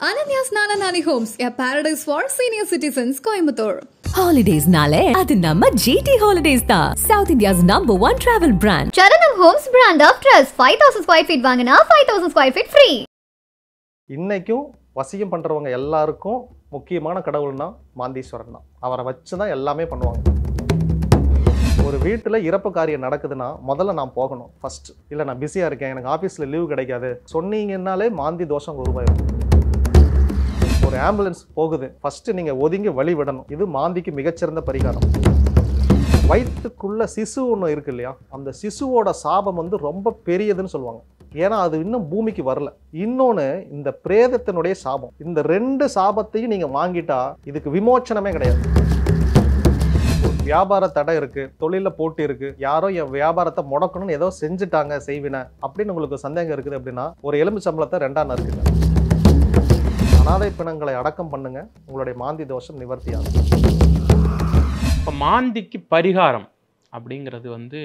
Ananya's Nana Nani Homes, a paradise for senior citizens, Coimbatore. Holidays nale adu namma GT Holidays da, South India's #1 travel brand. Charanam Homes brand of trust. 5000 square feet வாங்குனா 5000 square feet free. இன்னைக்கும் வசியம் பண்றவங்க எல்லாருக்கும் முக்கியமான கடவுள்னா மாந்தீஸ்வரன் தான். அவரை வச்சு தான் எல்லாமே பண்ணுவாங்க. ஒரு வீட்டில் இறப்பு காரியம் நடக்குதுன்னா முதல்ல நான் போகணும் ஃபர்ஸ்ட். இல்லை நான் பிஸியாக இருக்கேன், எனக்கு ஆஃபீஸில் லீவு கிடைக்காது சொன்னீங்கன்னாலே மாந்தி தோஷம் உருவாயிடும். ஒரு ஆம்புலன்ஸ் போகுது, ஃபர்ஸ்ட் நீங்கள் ஒதுங்கி வழி விடணும். இது மாந்திக்கு மிகச்சிறந்த பரிகாரம். வயிற்றுக்குள்ள சிசு ஒன்று இருக்கு இல்லையா, அந்த சிசுவோட சாபம் வந்து ரொம்ப பெரியதுன்னு சொல்லுவாங்க. ஏன்னா அது இன்னும் பூமிக்கு வரல. இன்னொன்று இந்த பிரேதத்தினுடைய சாபம். இந்த ரெண்டு சாபத்தையும் நீங்கள் வாங்கிட்டா இதுக்கு விமோச்சனமே கிடையாது. வியாபார தடை இருக்கு, தொழில போட்டி இருக்கு, யாரோ என் வியாபாரத்தை முடக்கணும்னு ஏதோ செஞ்சுட்டாங்க செய்வின அப்படின்னு உங்களுக்கு சந்தேகம் இருக்குது அப்படின்னா ஒரு எலும்பு சம்பளத்தை ரெண்டா நறுக்குங்க. அனாதை பிணங்களை அடக்கம் பண்ணுங்க, உங்களுடைய மாந்தி தோஷம் நிவர்த்தி ஆகும். இப்போ மாந்திக்கு பரிகாரம் அப்படிங்கிறது வந்து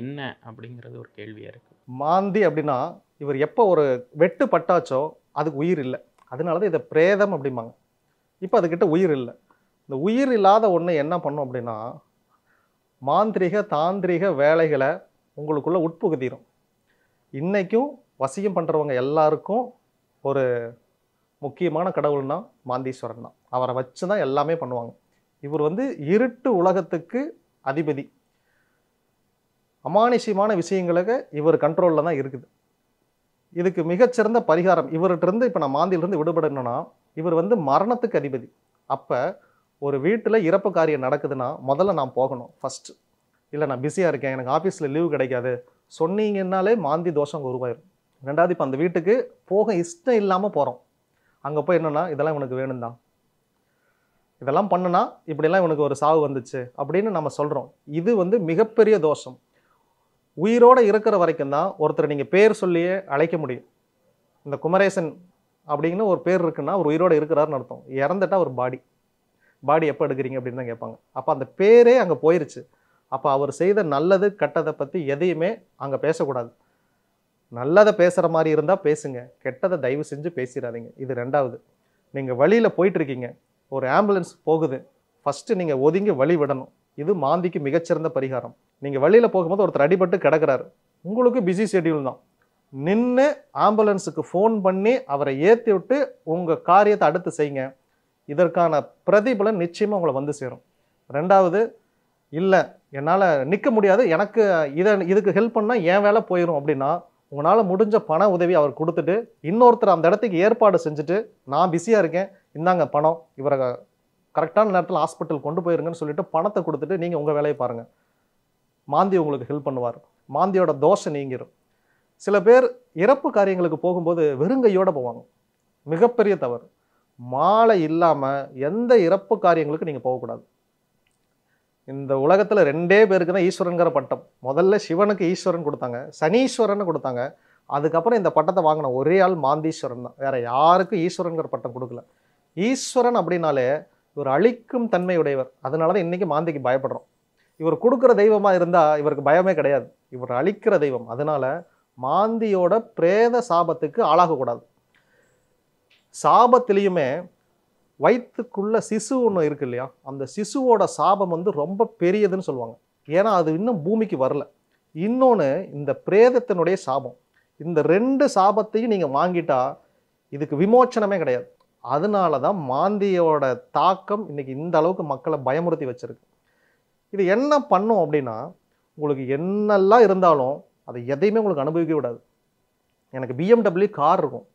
என்ன அப்படிங்கிறது ஒரு கேள்வியாக இருக்குது. மாந்தி அப்படின்னா இவர் எப்போ ஒரு வெட்டு பட்டாச்சோ அதுக்கு உயிர் இல்லை, அதனால தான் இதை பிரேதம் அப்படிம்பாங்க. இப்போ அதுக்கிட்ட உயிர் இல்லை. இந்த உயிர் இல்லாத ஒன்று என்ன பண்ணும் அப்படின்னா மாந்திரிக தாந்திரிக வேலைகளை உங்களுக்குள்ள உட்புகுதிரும். இன்றைக்கும் வசியம் பண்ணுறவங்க எல்லாருக்கும் ஒரு முக்கியமான கடவுள்னா மாந்தீஸ்வரன் தான். அவரை வச்சு தான் எல்லாமே பண்ணுவாங்க. இவர் வந்து இருட்டு உலகத்துக்கு அதிபதி. அமானுஷ்யமான விஷயங்களுக்கு இவர் கண்ட்ரோலில் தான் இருக்குது. இதுக்கு மிகச்சிறந்த பரிகாரம் இவர்கிட்ட இப்போ நான் மாந்தியிலிருந்து விடுபடணும்னா இவர் வந்து மரணத்துக்கு அதிபதி. அப்போ ஒரு வீட்டில் இறப்பு காரியம் நடக்குதுன்னா முதல்ல நான் போகணும் ஃபஸ்ட்டு. இல்லை நான் பிஸியாக இருக்கேன், எனக்கு ஆஃபீஸில் லீவு கிடைக்காது சொன்னீங்கன்னாலே மாந்தி தோஷம் உருவாயிடும். ரெண்டாவது இப்போ அந்த வீட்டுக்கு போக இஷ்டம் இல்லாமல் போகிறோம். அங்கே போய் என்னென்னா இதெல்லாம் இவனுக்கு வேணும் தான், இதெல்லாம் பண்ணுனா இப்படிலாம் இவனுக்கு ஒரு சாவு வந்துச்சு அப்படின்னு நம்ம சொல்கிறோம். இது வந்து மிகப்பெரிய தோஷம். உயிரோடு இருக்கிற வரைக்கும் தான் ஒருத்தர் நீங்கள் பேர் சொல்லியே அழைக்க முடியும். இந்த குமரேசன் அப்படின்னு ஒரு பேர் இருக்குன்னா ஒரு உயிரோடு இருக்கிறாருன்னு அர்த்தம். இறந்துட்டா ஒரு பாடி எப்போ எடுக்கிறீங்க அப்படின்னு தான் கேட்பாங்க. அப்போ அந்த பேரே அங்கே போயிருச்சு. அப்போ அவர் செய்த நல்லது கெட்டதை பற்றி எதையுமே அங்கே பேசக்கூடாது. நல்லதை பேசுகிற மாதிரி இருந்தால் பேசுங்க, கெட்டதை தயவு செஞ்சு பேசிடாதீங்க. இது ரெண்டாவது. நீங்கள் வழியில் போயிட்டுருக்கீங்க, ஒரு ஆம்புலன்ஸ் போகுது, ஃபஸ்ட்டு நீங்கள் ஒதுங்கி வழி விடணும். இது மாந்திக்கு மிகச்சிறந்த பரிகாரம். நீங்கள் வழியில் போகும்போது ஒருத்தர் அடிபட்டு கிடக்கிறாரு, உங்களுக்கு பிஸி ஷெட்யூல் தான், நின்று ஆம்புலன்ஸுக்கு ஃபோன் பண்ணி அவரை ஏற்றி விட்டு உங்கள் காரியத்தை அடுத்து செய்யுங்க. இதற்கான பிரதிபலன் நிச்சயமாக உங்களை வந்து சேரும். ரெண்டாவது, இல்லை என்னால் நிற்க முடியாது, எனக்கு இதுக்கு ஹெல்ப் பண்ணால் என் வேலை போயிடும் அப்படின்னா உங்களால் முடிஞ்ச பண உதவி அவர் கொடுத்துட்டு இன்னொருத்தர் அந்த இடத்துக்கு ஏற்பாடு செஞ்சுட்டு நான் பிஸியாக இருக்கேன், இந்தாங்க பணம், இவரை கரெக்டான நேரத்தில் ஹாஸ்பிட்டல் கொண்டு போயிருங்கன்னு சொல்லிட்டு பணத்தை கொடுத்துட்டு நீங்கள் உங்கள் வேலையை பாருங்கள். மாந்தி உங்களுக்கு ஹெல்ப் பண்ணுவார். மாந்தியோட தோஷம் நீங்கிரும். சில பேர் இறப்பு காரியங்களுக்கு போகும்போது வெறுங்கையோடு போவாங்க. மிகப்பெரிய தவறு. மாலை இல்லாமல் எந்த இறப்பு காரியங்களுக்கு நீங்கள் போகக்கூடாது. இந்த உலகத்தில் ரெண்டே பேருக்கு தான் ஈஸ்வரன்கிற பட்டம். முதல்ல சிவனுக்கு ஈஸ்வரன் கொடுத்தாங்க, சனீஸ்வரன் கொடுத்தாங்க. அதுக்கப்புறம் இந்த பட்டத்தை வாங்கின ஒரே ஆள் மாந்தீஸ்வரன் தான். வேற யாருக்கும் ஈஸ்வரன்கிற பட்டம் கொடுக்கல. ஈஸ்வரன் அப்படின்னாலே இவர் அழிக்கும் தன்மையுடையவர். அதனால தான் இன்றைக்கி மாந்திக்கு பயப்படுறோம். இவர் கொடுக்குற தெய்வமாக இருந்தால் இவருக்கு பயமே கிடையாது. இவர் அழிக்கிற தெய்வம். அதனால மாந்தியோட பிரேத சாபத்துக்கு ஆளாகக்கூடாது. சாபத்திலையுமே வயிற்றுக்குள்ள சிசு ஒன்று இருக்கு இல்லையா, அந்த சிசுவோட சாபம் வந்து ரொம்ப பெரியதுன்னு சொல்லுவாங்க. ஏன்னா அது இன்னும் பூமிக்கு வரல. இன்னொன்று இந்த பிரேதத்தினுடைய சாபம். இந்த ரெண்டு சாபத்தையும் நீங்கள் வாங்கிட்டா இதுக்கு விமோச்சனமே கிடையாது. அதனால தான் மாந்தியோட தாக்கம் இன்னைக்கு இந்த அளவுக்கு மக்களை பயமுறுத்தி வச்சிருக்கு. இது என்ன பண்ணும் அப்படின்னா உங்களுக்கு என்னெல்லாம் இருந்தாலும் அதை எதையுமே உங்களுக்கு அனுபவிக்க விடாது. எனக்கு BMW கார் இருக்கும்,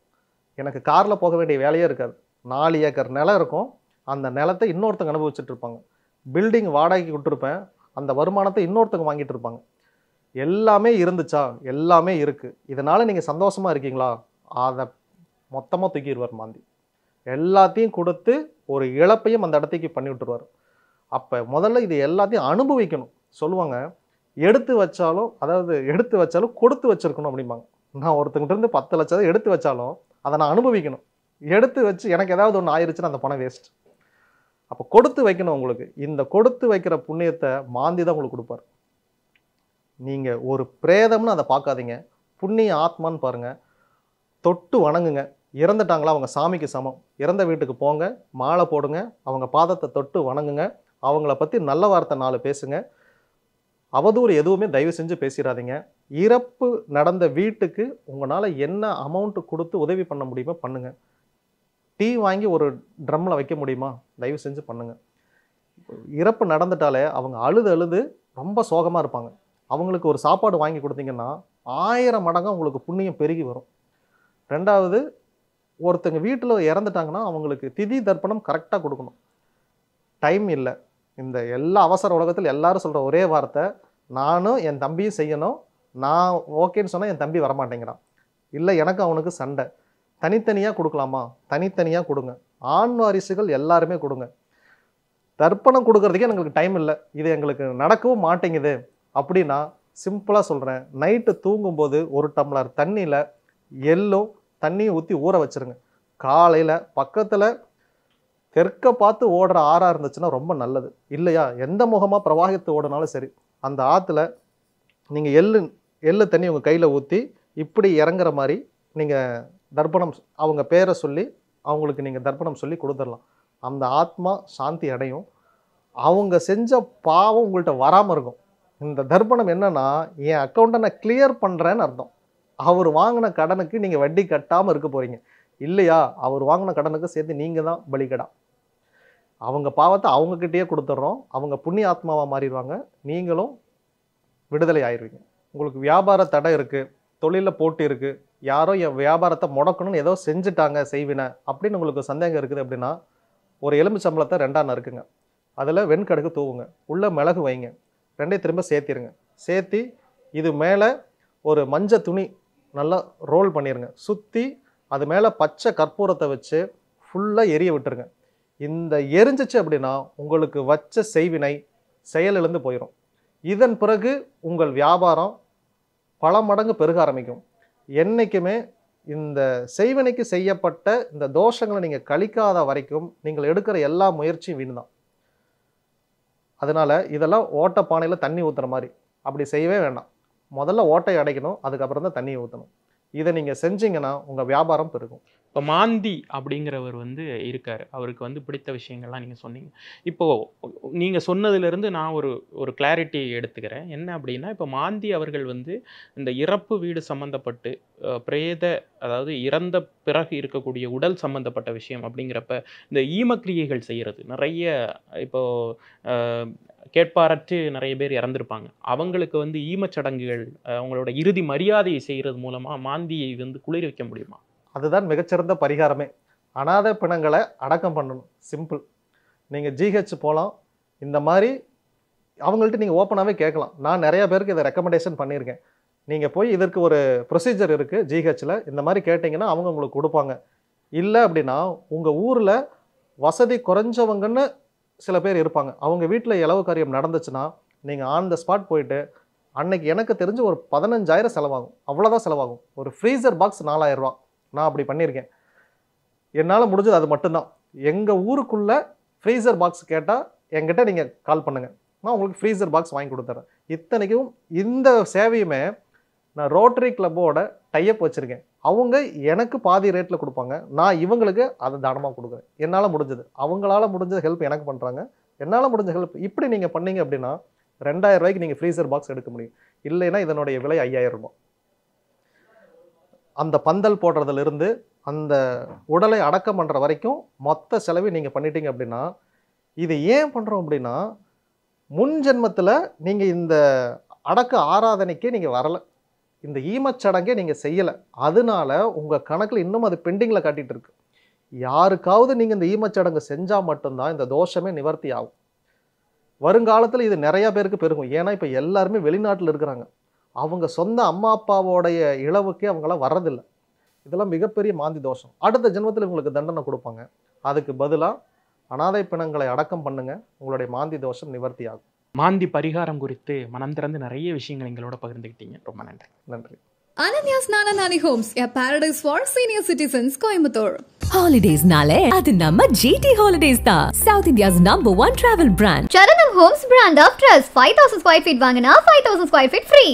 எனக்கு காரில் போக வேண்டிய வேலையே இருக்காது. 4 ஏக்கர் நிலம் இருக்கும், அந்த நிலத்தை இன்னொருத்தங்க அனுபவிச்சுட்டு இருப்பாங்க. பில்டிங் வாடகைக்கு விட்டுருப்பேன், அந்த வருமானத்தை இன்னொருத்தங்க வாங்கிட்டு இருப்பாங்க. எல்லாமே இருந்துச்சா, எல்லாமே இருக்குது, இதனால் நீங்கள் சந்தோஷமாக இருக்கீங்களா, அதை மொத்தமாக தூக்கிடுவார் மாந்தி. எல்லாத்தையும் கொடுத்து ஒரு இழப்பையும் அந்த இடத்துக்கு பண்ணி விட்டுருவார். அப்போ முதல்ல இது எல்லாத்தையும் அனுபவிக்கணும். சொல்லுவாங்க, எடுத்து வச்சாலும் கொடுத்து வச்சிருக்கணும் அப்படிம்பாங்க. நான் ஒருத்தங்கிட்ட இருந்து 10 லட்சம் எடுத்து வச்சாலும் அதை நான் அனுபவிக்கணும். எடுத்து வச்சு எனக்கு ஏதாவது ஒன்று ஆயிடுச்சுன்னா அந்த பணம் வேஸ்ட். அப்போ கொடுத்து வைக்கணும். உங்களுக்கு இந்த கொடுத்து வைக்கிற புண்ணியத்தை மாந்தி தான் உங்களுக்கு கொடுப்பார். நீங்கள் ஒரு பிரேதம்னு அதை பார்க்காதீங்க, புண்ணிய ஆத்மான்னு பாருங்கள், தொட்டு வணங்குங்க. இறந்துட்டாங்களா அவங்க சாமிக்கு சமம். இறந்த வீட்டுக்கு போங்க, மாலை போடுங்க, அவங்க பாதத்தை தொட்டு வணங்குங்க, அவங்கள பற்றி நல்ல வார்த்தை 4 பேசுங்க. அவதூறு எதுவுமே தயவு செஞ்சு பேசிடாதீங்க. இறப்பு நடந்த வீட்டுக்கு உங்களால் என்ன அமௌண்ட் கொடுத்து உதவி பண்ண முடியுமோ பண்ணுங்க. டீ வாங்கி ஒரு ட்ரம்மில் வைக்க முடியுமா, தயவு செஞ்சு பண்ணுங்க. இறப்பு நடந்துட்டாலே அவங்க அழுது ரொம்ப சோகமாக இருப்பாங்க. அவங்களுக்கு ஒரு சாப்பாடு வாங்கி கொடுத்தீங்கன்னா 1000 மடங்காக உங்களுக்கு புண்ணியம் பெருகி வரும். 2வது, ஒருத்தங்க வீட்டில் இறந்துட்டாங்கன்னா அவங்களுக்கு திதி தர்ப்பணம் கரெக்டாக கொடுக்கணும். டைம் இல்லை. இந்த எல்லா அவசர உலகத்தில் எல்லாரும் சொல்கிற ஒரே வார்த்தை, நானும் என் தம்பியும் செய்யணும், நான் ஓகேன்னு சொன்னால் என் தம்பி வரமாட்டேங்கிறான், இல்லை எனக்கு அவனுக்கு சண்டை. தனித்தனியாக கொடுக்கலாமா, தனித்தனியாக கொடுங்க. ஆண் வாரிசுகள் எல்லாருமே கொடுங்க. தர்ப்பணம் கொடுக்கறதுக்கே எங்களுக்கு டைம் இல்லை, இது எங்களுக்கு நடக்கவும் மாட்டேங்குது அப்படின்னா சிம்பிளாக சொல்கிறேன், நைட்டு தூங்கும்போது 1 டம்ளர் தண்ணியில் எள்ளும் தண்ணியை ஊற்றி ஊற வச்சுருங்க. காலையில் பக்கத்தில் தெற்க பார்த்து ஓடுற ஆறாக இருந்துச்சுன்னா ரொம்ப நல்லது. இல்லையா எந்த முகமாக பிரவாகித்து ஓடினாலும் சரி, அந்த ஆற்றுல நீங்கள் எள்ளு தண்ணி உங்கள் கையில் ஊற்றி இப்படி இறங்குற மாதிரி நீங்கள் தர்ப்பணம் அவங்க பேரை சொல்லி அவங்களுக்கு நீங்கள் தர்ப்பணம் சொல்லி கொடுத்துடலாம். அந்த ஆத்மா சாந்தி அடையும். அவங்க செஞ்ச பாவம் உங்கள்கிட்ட வராமல் இருக்கும். இந்த தர்ப்பணம் என்னன்னா, என் அக்கௌண்ட்டை நான் கிளியர் பண்ணுறேன்னு அர்த்தம். அவர் வாங்கின கடனுக்கு நீங்கள் வட்டி கட்டாமல் இருக்க போகிறீங்க. இல்லையா அவர் வாங்கின கடனுக்கு சேர்த்து நீங்கள் தான் பலிகடா. அவங்க பாவத்தை அவங்கக்கிட்டேயே கொடுத்துட்றோம். அவங்க புண்ணிய ஆத்மாவாக மாறிடுவாங்க. நீங்களும் விடுதலை ஆயிடுவீங்க. உங்களுக்கு வியாபார தடை இருக்குது, தொழிலில் போட்டி இருக்குது, யாரோ என் வியாபாரத்தை முடக்கணும்னு ஏதோ செஞ்சுட்டாங்க செய்வினை அப்படின்னு உங்களுக்கு சந்தேகம் இருக்குது அப்படின்னா, ஒரு எலுமிச்சம்பழத்தை 2ஆ நறுக்குங்க, அதில் வெண்கடுகு தூவுங்க, உள்ளே மிளகு வைங்க, 2ஐயும் திரும்ப சேர்த்திருங்க. சேர்த்தி இது மேலே ஒரு மஞ்சள் துணி நல்லா ரோல் பண்ணிடுங்க. சுற்றி அது மேலே பச்சை கற்பூரத்தை வச்சு ஃபுல்லாக எரிய விட்டுருங்க. இந்த எரிஞ்சிச்சு அப்படின்னா உங்களுக்கு வச்ச செய்வினை செயலிழந்து போயிடும். இதன் பிறகு உங்கள் வியாபாரம் பல மடங்கு பெருக ஆரம்பிக்கும். என்றைக்குமே இந்த செய்வினைக்கு செய்யப்பட்ட இந்த தோஷங்களை நீங்கள் கழிக்காத வரைக்கும் நீங்கள் எடுக்கிற எல்லா முயற்சியும் வீண் தான். அதனால் இதெல்லாம் ஓட்ட பானையில் தண்ணி ஊற்றுற மாதிரி அப்படி செய்யவே வேண்டாம். முதல்ல ஓட்டையை அடைக்கணும், அதுக்கப்புறம் தான் தண்ணியை ஊற்றணும். இதை நீங்கள் செஞ்சீங்கன்னா உங்கள் வியாபாரம் பெருகும். இப்போ மாந்தி அப்படிங்கிறவர் இருக்கார், அவருக்கு பிடித்த விஷயங்கள்லாம் நீங்கள் சொன்னீங்க. இப்போது நீங்கள் சொன்னதுலேருந்து நான் ஒரு கிளாரிட்டி எடுத்துக்கிறேன். என்ன அப்படின்னா, இப்போ மாந்தி அவர்கள் இந்த இறப்பு வீடு சம்மந்தப்பட்டு பிரேத, அதாவது இறந்த பிறகு இருக்கக்கூடிய உடல் சம்மந்தப்பட்ட விஷயம் அப்படிங்கிறப்ப இந்த ஈமக்கிரியைகள் செய்கிறது நிறைய, இப்போது கேட்பாரற்று நிறைய பேர் இறந்துருப்பாங்க. அவங்களுக்கு ஈமச்சடங்குகள், அவங்களோட இறுதி மரியாதையை செய்கிறது மூலமாக மாந்தியை குளிர் வைக்க முடியுமா? அதுதான் மிகச்சிறந்த பரிகாரமே. அனாதை பிணங்களை அடக்கம் பண்ணணும். சிம்பிள். நீங்கள் ஜிஹெச் போகலாம். இந்த மாதிரி அவங்கள்ட்ட நீங்கள் ஓப்பனாகவே கேட்கலாம். நான் நிறைய பேருக்கு இதை ரெக்கமெண்டேஷன் பண்ணியிருக்கேன். நீங்கள் போய் இதற்கு ஒரு ப்ரொசீஜர் இருக்குது ஜிஹெச்சில், இந்த மாதிரி கேட்டிங்கன்னா அவங்க உங்களுக்கு கொடுப்பாங்க. இல்லை அப்படின்னா உங்கள் ஊரில் வசதி குறைஞ்சவங்கன்னு சில பேர் இருப்பாங்க. அவங்க வீட்டில் இலவு காரியம் நடந்துச்சுன்னா நீங்கள் ஆன் த ஸ்பாட் போயிட்டு, அன்னைக்கு எனக்கு தெரிஞ்சு ஒரு 15,000 செலவாகும், அவ்வளோதான் செலவாகும். ஒரு ஃப்ரீசர் பாக்ஸ் 4,000 ரூபா. நான் அப்படி பண்ணியிருக்கேன். என்னால் முடிஞ்சது அது மட்டும்தான். எங்கள் ஊருக்குள்ளே ஃப்ரீசர் பாக்ஸ் கேட்டால் என்கிட்ட நீங்கள் கால் பண்ணுங்கள், நான் உங்களுக்கு ஃப்ரீசர் பாக்ஸ் வாங்கி கொடுத்துட்றேன். இத்தனைக்கும் இந்த சேவையுமே நான் ரோட்டரி கிளப்போட டைப் வச்சுருக்கேன். அவங்க எனக்கு பாதி ரேட்டில் கொடுப்பாங்க, நான் இவங்களுக்கு அதை தானமாக கொடுக்குறேன். என்னால் முடிஞ்சது, அவங்களால முடிஞ்ச ஹெல்ப் எனக்கு பண்ணுறாங்க, என்னால் முடிஞ்ச ஹெல்ப். இப்படி நீங்கள் பண்ணீங்க அப்படின்னா 2,000 ரூபாய்க்கு நீங்கள் ஃப்ரீசர் பாக்ஸ் எடுக்க முடியும். இல்லைன்னா இதனுடைய விலை 5,000 ரூபாய். அந்த பந்தல் போடுறதுலேருந்து அந்த உடலை அடக்கம் பண்ணுற வரைக்கும் மொத்த செலவு நீங்கள் பண்ணிட்டீங்க அப்படின்னா, இது ஏன் பண்ணுறோம் அப்படின்னா, முன் ஜென்மத்தில் நீங்கள் இந்த அடக்க ஆராதனைக்கே நீங்கள் வரலை, இந்த ஈமச்சடங்கே நீங்கள் செய்யலை. அதனால உங்கள் கணக்கில் இன்னும் அது பெண்டிங்கில் காட்டிகிட்டு இருக்கு. யாருக்காவது நீங்கள் இந்த ஈமச்சடங்கு செஞ்சால் மட்டும்தான் இந்த தோஷமே நிவர்த்தி ஆகும். வருங்காலத்தில் இது நிறையா பேருக்கு பெருகும். ஏன்னா இப்போ எல்லாருமே வெளிநாட்டில் இருக்கிறாங்க. அவங்க சொந்த அம்மா அப்பாவோடைய இழவுக்கே அவங்களாம் வர்றதில்லை. இதெல்லாம் மிகப்பெரிய மாந்தி தோஷம். அடுத்த ஜென்மத்தில் உங்களுக்கு தண்டனை கொடுப்பாங்க. அதுக்கு பதிலாக அனாதை பிணங்களை அடக்கம் பண்ணுங்க, உங்களுடைய மாந்தி தோஷம் நிவர்த்தி ஆகும். மாந்தி பரிகாரம் குறித்து மனம் திறந்து நிறைய விஷயங்கள் எங்களோட பகிர்ந்துக்கிட்டீங்க. ரொம்ப நன்றி. நன்றி. Ananya's Nana Nani Homes, a paradise for senior citizens, Coimbatore. Holidays nale adu namma GT Holidays da, South India's #1 travel brand. Charanam Homes brand of trust. 5,000 square feet வாங்கினா 5,000 square feet free.